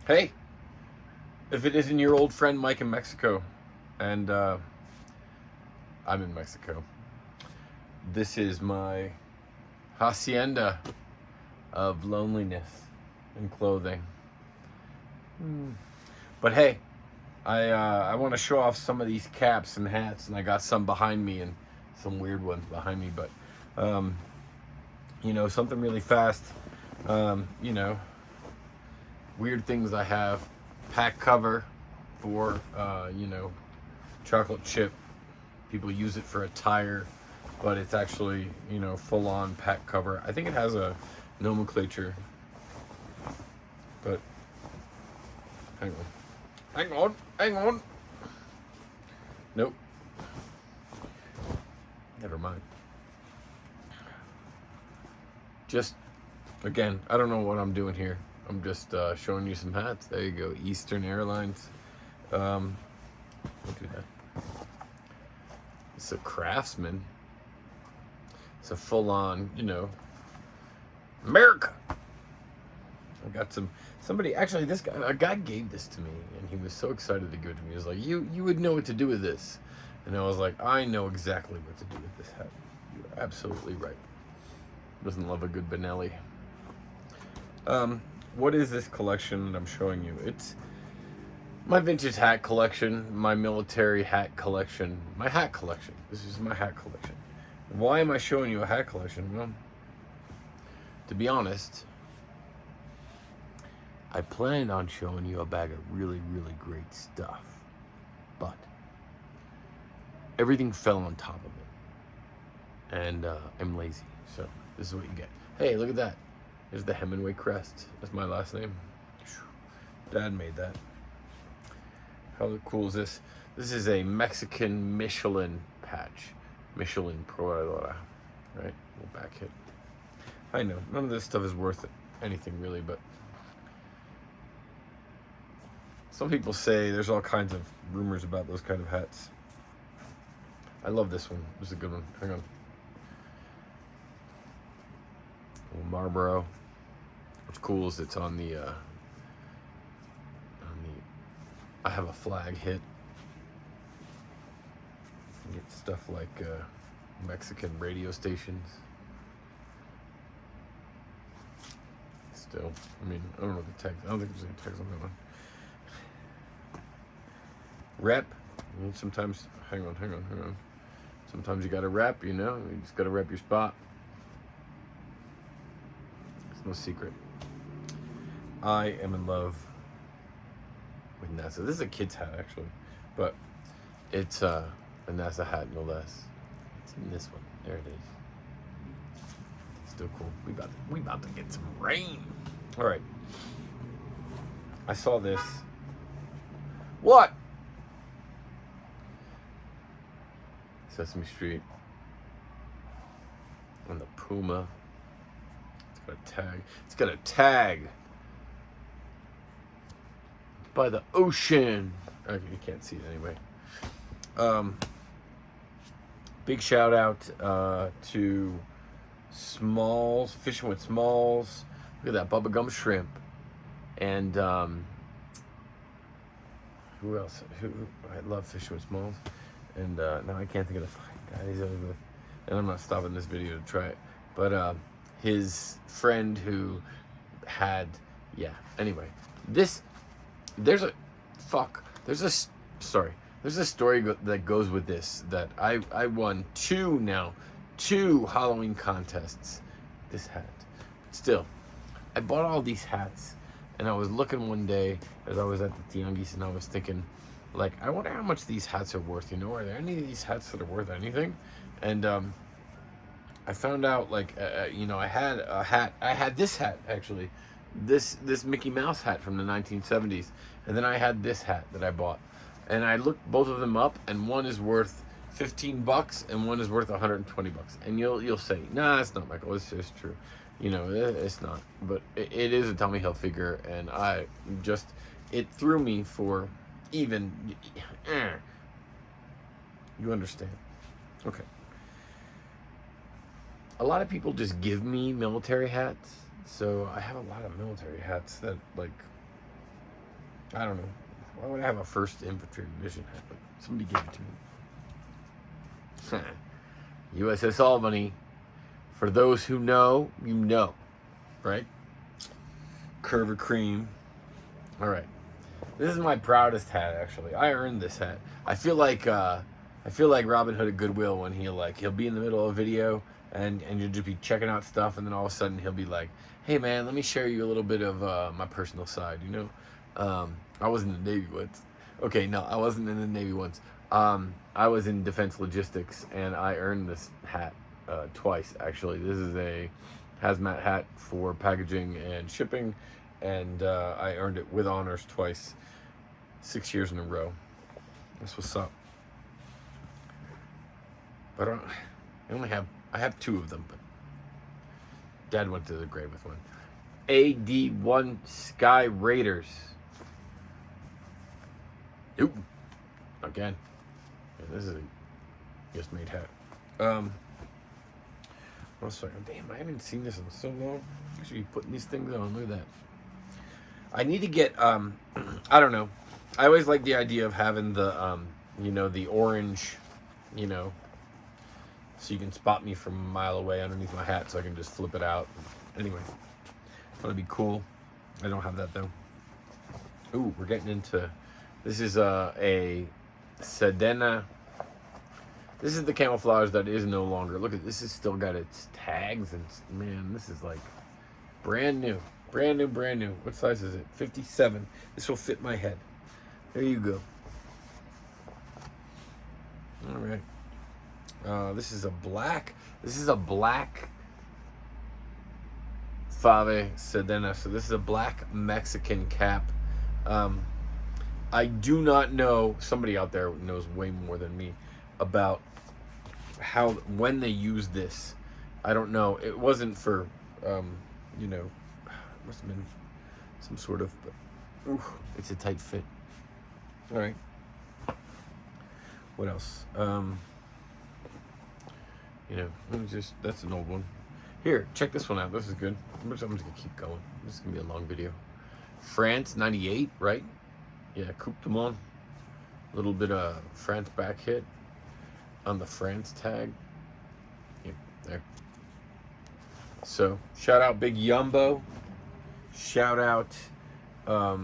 Hey, if it isn't your old friend Mike in Mexico, and I'm in Mexico, this is my hacienda of loneliness and clothing. But hey, I want to show off some of these caps and hats, and I got some behind me and some weird ones behind me. But um, something really fast. You know, weird things I have. Pack cover for chocolate chip. People use it for a tire, but it's actually full on pack cover. I think it has a nomenclature, but hang on. Nope. Never mind. Just again, I don't know what I'm doing here. I'm just showing you some hats. There you go, Eastern Airlines. Don't do that. It's a Craftsman. It's a full-on, America. I got somebody actually. A guy gave this to me, and he was so excited to give it to me. He was like, "You would know what to do with this," and I was like, "I know exactly what to do with this hat. You're absolutely right." Doesn't love a good Benelli. What is this collection that I'm showing you? It's my vintage hat collection, my military hat collection, my hat collection. This is my hat collection. Why am I showing you a hat collection? Well, to be honest, I planned on showing you a bag of really, really great stuff, but everything fell on top of it, and I'm lazy, so this is what you get. Hey, look at that. There's the Hemingway crest. That's my last name. Dad made that. How cool is this? This is a Mexican Michelin patch. Michelin Probadora. Right? Little back hit. I know, none of this stuff is worth anything really, but some people say there's all kinds of rumors about those kind of hats. I love this one. This is a good one. Hang on. Little Marlboro. What's cool is it's on the I have a flag hit. You get stuff like Mexican radio stations. Still, I mean, I don't know the text. I don't think there's any text on that one. Rep. Sometimes, hang on. Sometimes you gotta rep, you just gotta rep your spot. It's no secret. I am in love with NASA. This is a kid's hat, actually, but it's a NASA hat, no less. It's in this one. There it is. Still cool. We about to get some rain. All right. I saw this. What? Sesame Street. And the Puma. It's got a tag. It's got a tag. By the ocean. Okay, you can't see it anyway. Big shout out to Smalls, Fishing with Smalls. Look at that, Bubba Gum Shrimp. And who else? I love Fishing with Smalls. And now I can't think of the fucking guy. And I'm not stopping this video to try it. But his friend who had, anyway. There's a story that goes with this, that I won two Halloween contests. This hat. Still, I bought all these hats, and I was looking one day as I was at the Tianguis, and I was thinking, like, I wonder how much these hats are worth. Are there any of these hats that are worth anything? And I found out, like, I had a hat. I had this hat, actually. This Mickey Mouse hat from the 1970s, and then I had this hat that I bought, and I looked both of them up, and one is worth $15 and one is worth $120, and you'll say, nah, it's not, Michael, it's just true. It's not, but it is a Tommy Hilfiger, and it threw me for even. You understand? Okay. A lot of people just give me military hats. So I have a lot of military hats that, like, I don't know. Why would I have a 1st Infantry mission hat? But somebody gave it to me. USS Albany. For those who know, you know, right? Curver Cream. All right. This is my proudest hat, actually. I earned this hat. I feel like Robin Hood at Goodwill when he'll be in the middle of a video and you'll just be checking out stuff, and then all of a sudden he'll be like, "Hey man, let me share you a little bit of my personal side." I was in the Navy once. Okay, no, I wasn't in the Navy once. I was in Defense Logistics, and I earned this hat twice, actually. This is a hazmat hat for packaging and shipping, and I earned it with honors twice, 6 years in a row. That's what's up. But I have 2 of them, but Dad went to the grave with one. AD1 Sky Raiders. Ooh, again. Yeah, this is a just made hat. One second. Damn, I haven't seen this in so long. I should be putting these things on. Look at that. I need to get I don't know. I always like the idea of having the the orange, so you can spot me from a mile away underneath my hat, so I can just flip it out. Anyway, that'd be cool. I don't have that though. Ooh, we're getting into. This is a Sedena. This is the camouflage that is no longer. Look at this. Has still got its tags, and man, this is like brand new. Brand new. What size is it? 57. This will fit my head. There you go. All right. This is a black Fave Sedena. So this is a black Mexican cap. I do not know. Somebody out there knows way more than me about when they used this. I don't know. It wasn't for, must have been some sort of, but it's a tight fit. All right. What else? That's an old one. Here, check this one out. This is good. I'm just gonna keep going. This is gonna be a long video. France 98, right? Yeah, Coupe du Monde. A little bit of France back hit on the France tag. Yeah, there. So, shout out Big Yumbo. Shout out, oh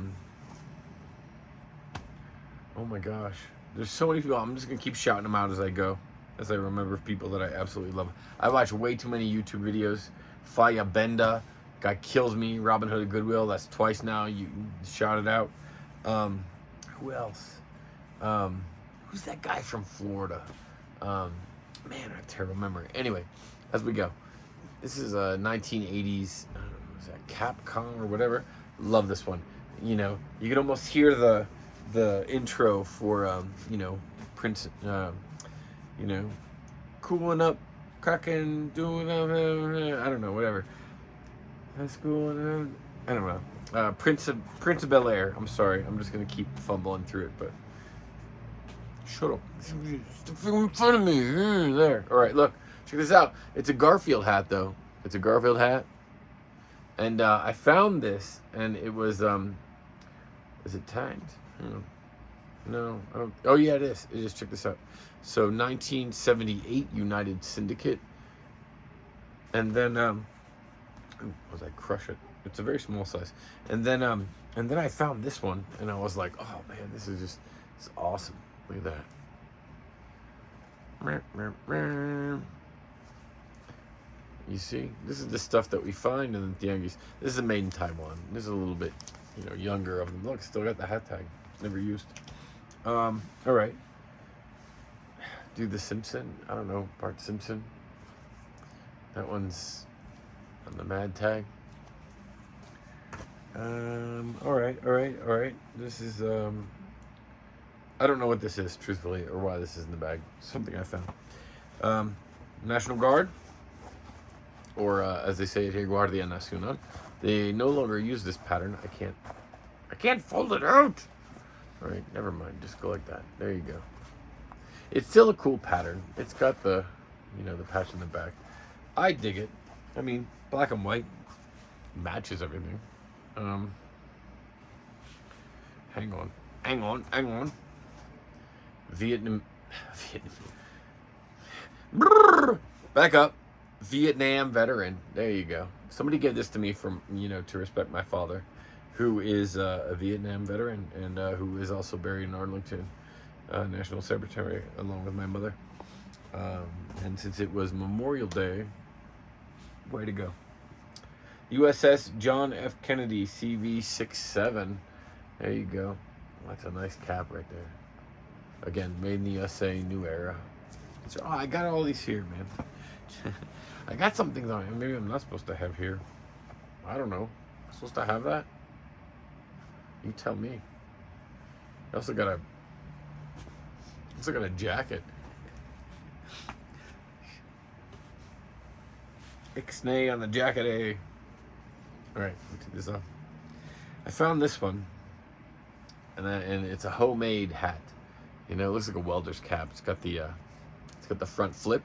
my gosh. There's so many people. I'm just going to keep shouting them out as I go, as I remember people that I absolutely love. I watch way too many YouTube videos. Faya Benda, guy kills me. Robin Hood at Goodwill, that's twice now. You shouted out. Who else? Who's that guy from Florida? Man, I have terrible memory. Anyway, as we go. This is a 1980s, I don't know, is that Capcom or whatever? Love this one. You can almost hear the intro for, Prince, cooling up, cracking, doing, I don't know, whatever. That's cool. I don't know. Prince of Bel-Air. I'm sorry. I'm just going to keep fumbling through it, but shut up. Stop in front of me. There. All right, look. Check this out. It's a Garfield hat, though. It's a Garfield hat. And I found this, and it was, is it tagged? No, I don't. Oh, yeah, it is. Just check this out. So, 1978 United Syndicate. And then, was I crush it? It's a very small size. And then I found this one, and I was like, oh, man, it's awesome. Look at that. You see, this is the stuff that we find in the Tianguis. This is made in Taiwan. This is a little bit, younger of them. Look, still got the hat tag. Never used. All right. Do the Simpson. I don't know, Bart Simpson. That one's on the Mad tag. All right. This is, I don't know what this is, truthfully, or why this is in the bag. Something I found. National Guard. Or as they say it here, Guardia Nacional. They no longer use this pattern. I can't fold it out. All right, never mind. Just go like that. There you go. It's still a cool pattern. It's got the, the patch in the back. I dig it. I mean, black and white matches everything. Hang on. Vietnam. Back up. Vietnam veteran. There you go. Somebody gave this to me from, to respect my father, who is a Vietnam veteran and who is also buried in Arlington National Cemetery along with my mother. And since it was Memorial Day, way to go. USS John F. Kennedy CV-67. There you go. That's a nice cap right there. Again, made in the USA, new era. So, I got all these here, man. I got some things on it. Maybe I'm not supposed to have here. I don't know. I'm supposed to have that? You tell me. I also got a jacket. Ixnay on the jacket, eh? Alright, let me take this off. I found this one. And it's a homemade hat. It looks like a welder's cap. It's got the front flip.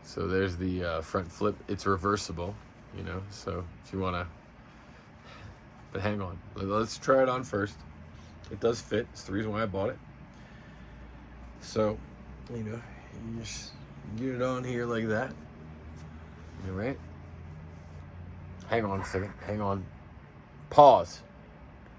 So there's the front flip. It's reversible, so if you want to. But hang on. Let's try it on first. It does fit. It's the reason why I bought it. So, you just get it on here like that. All right? Hang on a second. Hang on. Pause.